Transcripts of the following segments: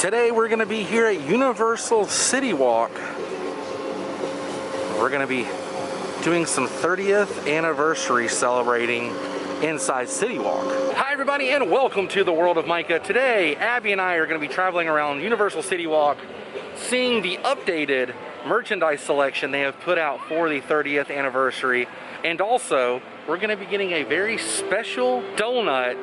Today we're going to be here at Universal City Walk. We're going to be doing some 30th anniversary celebrating inside City Walk. Hi everybody and welcome to the World of Micah. Today Abby and I are going to be traveling around Universal City Walk, seeing the updated merchandise selection they have put out for the 30th anniversary, and also we're going to be getting a very special donut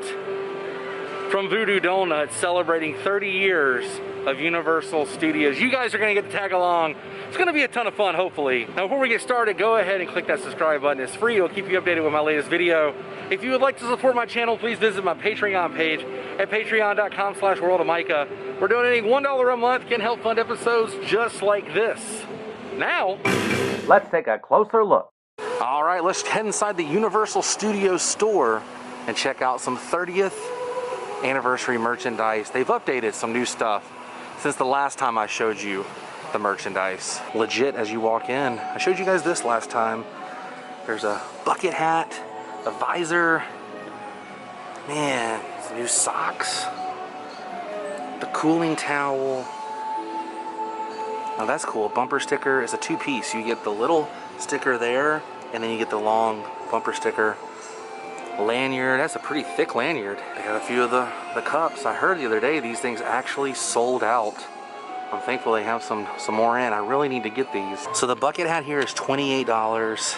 from Voodoo Doughnut celebrating 30 years of Universal Studios. You guys are going to get to tag along. It's going to be a ton of fun, hopefully. Now, before we get started, go ahead and click that subscribe button. It's free. It'll keep you updated with my latest video. If you would like to support my channel, please visit my Patreon page at patreon.com/worldofmicah. We're donating $1 a month, can help fund episodes just like this. Now, let's take a closer look. All right, let's head inside the Universal Studios store and check out some 30th anniversary merchandise. They've updated some new stuff since the last time I showed you the merchandise. Legit as you walk in. I showed you guys this last time. There's a bucket hat, a visor, man, some new socks, the cooling towel. Oh, that's cool. Bumper sticker is a two-piece. You get the little sticker there, and then you get the long bumper sticker. Lanyard, that's a pretty thick lanyard. They have a few of the cups. I heard the other day these things actually sold out. I'm thankful they have some more in. I really need to get these. So the bucket hat here is $28,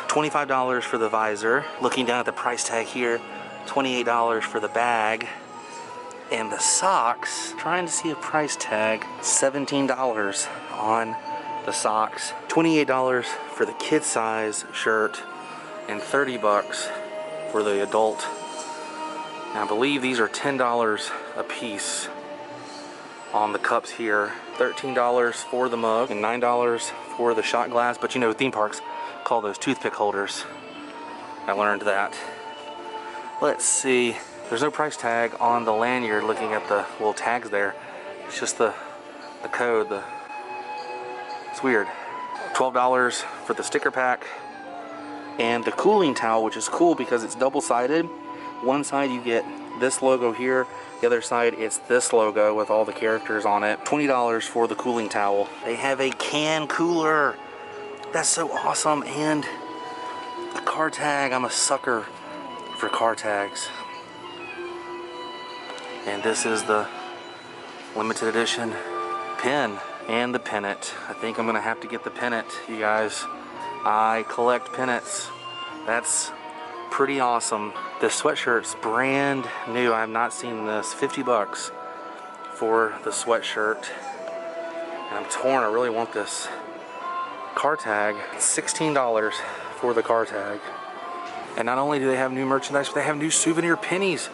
$25 for the visor. Looking down at the price tag here, $28 for the bag. And the socks, trying to see a price tag, $17 on the socks. $28 for the kid size shirt and $30 for the adult. And I believe these are $10 a piece on the cups here. $13 for the mug and $9 for the shot glass. But you know, theme parks call those toothpick holders. I learned that. Let's see. There's no price tag on the lanyard looking at the little tags there. It's just the code. It's weird. $12 for the sticker pack. And the cooling towel, which is cool because it's double-sided. One side you get this logo here, the other side it's this logo with all the characters on it. $20 for the cooling towel. They have a can cooler. That's so awesome. And a car tag. I'm a sucker for car tags. And this is the limited edition pin and the pennant. I think I'm gonna have to get the pennant, you guys. I collect pennants. That's pretty awesome. This sweatshirt's brand new. I have not seen this. 50 bucks for the sweatshirt. And I'm torn. I really want this car tag. $16 for the car tag. And not only do they have new merchandise, but they have new souvenir pennies.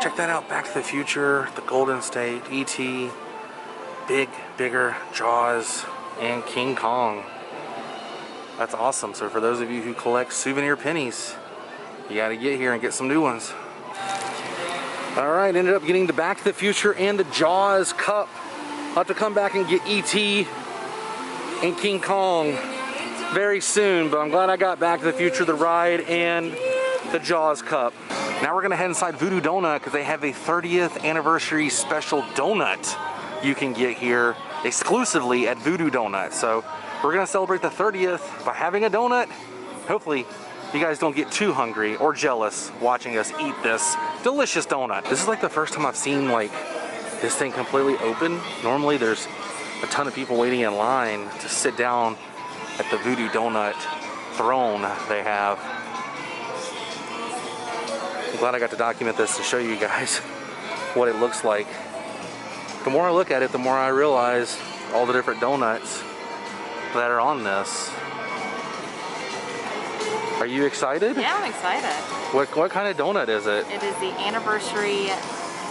Check that out. Back to the Future, the Golden State, E.T., Big, Bigger, Jaws, and King Kong. That's awesome. So for those of you who collect souvenir pennies, you got to get here and get some new ones. All right, ended up getting the Back to the Future and the Jaws cup. I'll have to come back and get E.T. and King Kong very soon, but I'm glad I got Back to the Future, the ride, and the Jaws cup. Now we're gonna head inside Voodoo Doughnut because they have a 30th anniversary special donut you can get here exclusively at Voodoo Doughnut. So we're gonna celebrate the 30th by having a donut. Hopefully you guys don't get too hungry or jealous watching us eat this delicious donut. This is like the first time I've seen like this thing completely open. Normally there's a ton of people waiting in line to sit down at the Voodoo Doughnut throne they have. I'm glad I got to document this to show you guys what it looks like. The more I look at it, the more I realize all the different donuts that are on this. Are you excited? Yeah, I'm excited. What kind of donut is it? It is the anniversary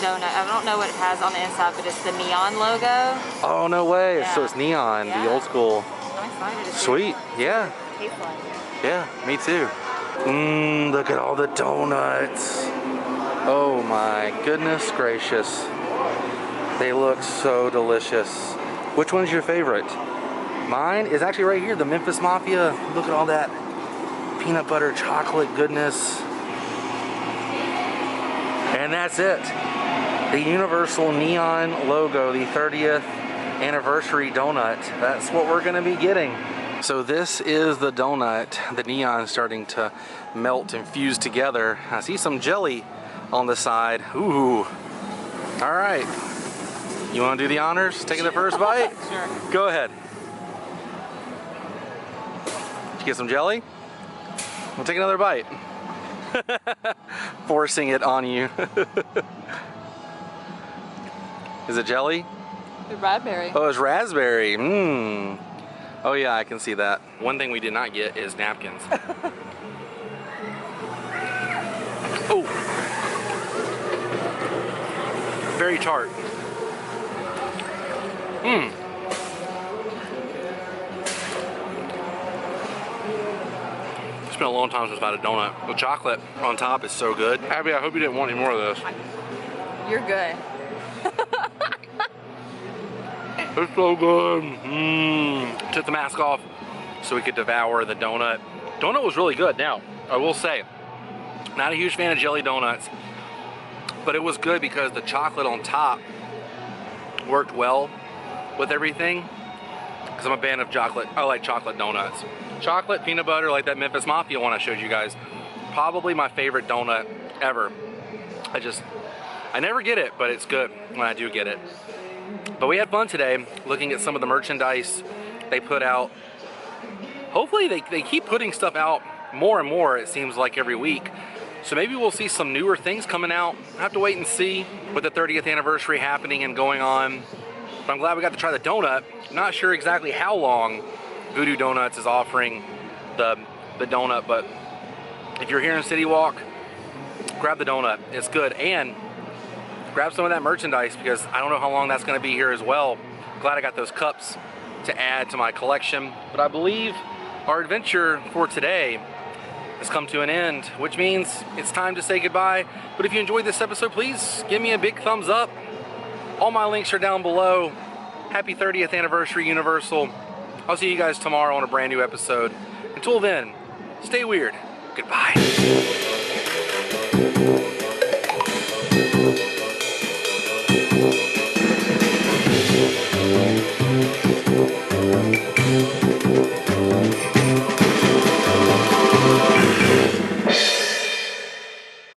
donut. I don't know what it has on the inside, but it's the neon logo. Oh, no way. Yeah. So it's neon, Yeah. the old school. I'm excited to see Sweet, yeah. what it tastes like. Yeah, me too. Look at all the donuts. Oh my goodness gracious. They look so delicious. Which one's your favorite? Mine is actually right here, the Memphis Mafia. Look at all that peanut butter chocolate goodness. And that's it. The Universal neon logo, the 30th anniversary donut. That's what we're gonna be getting. So this is the donut. The neon starting to melt and fuse together. I see some jelly on the side. Ooh. All right. You wanna do the honors? Taking the first bite? Sure. Go ahead. Did you get some jelly? We'll take another bite. Forcing it on you. Is it jelly? The raspberry. Oh, it's raspberry. Mmm. Oh yeah, I can see that. One thing we did not get is napkins. Oh. Very tart. Mmm. It's been a long time since I've had a donut. The chocolate on top is so good. Abby, I hope you didn't want any more of this. You're good. It's so good. Mmm. Took the mask off so we could devour the donut. Donut was really good. Now, I will say, not a huge fan of jelly donuts, but it was good because the chocolate on top worked well with everything. Because I'm a fan of chocolate. I like chocolate donuts. Chocolate, peanut butter, like that Memphis Mafia one I showed you guys. Probably my favorite donut ever. I never get it, but it's good when I do get it. But we had fun today looking at some of the merchandise they put out. Hopefully they keep putting stuff out more and more, it seems like, every week. So maybe we'll see some newer things coming out. I have to wait and see with the 30th anniversary happening and going on. But I'm glad we got to try the donut. Not sure exactly how long Voodoo Doughnut is offering the donut, but if you're here in City Walk, grab the donut. It's good. And grab some of that merchandise because I don't know how long that's going to be here as well. Glad I got those cups to add to my collection. But I believe our adventure for today has come to an end, which means it's time to say goodbye. But if you enjoyed this episode, please give me a big thumbs up. All my links are down below. Happy 30th anniversary, Universal. I'll see you guys tomorrow on a brand new episode. Until then, stay weird. Goodbye.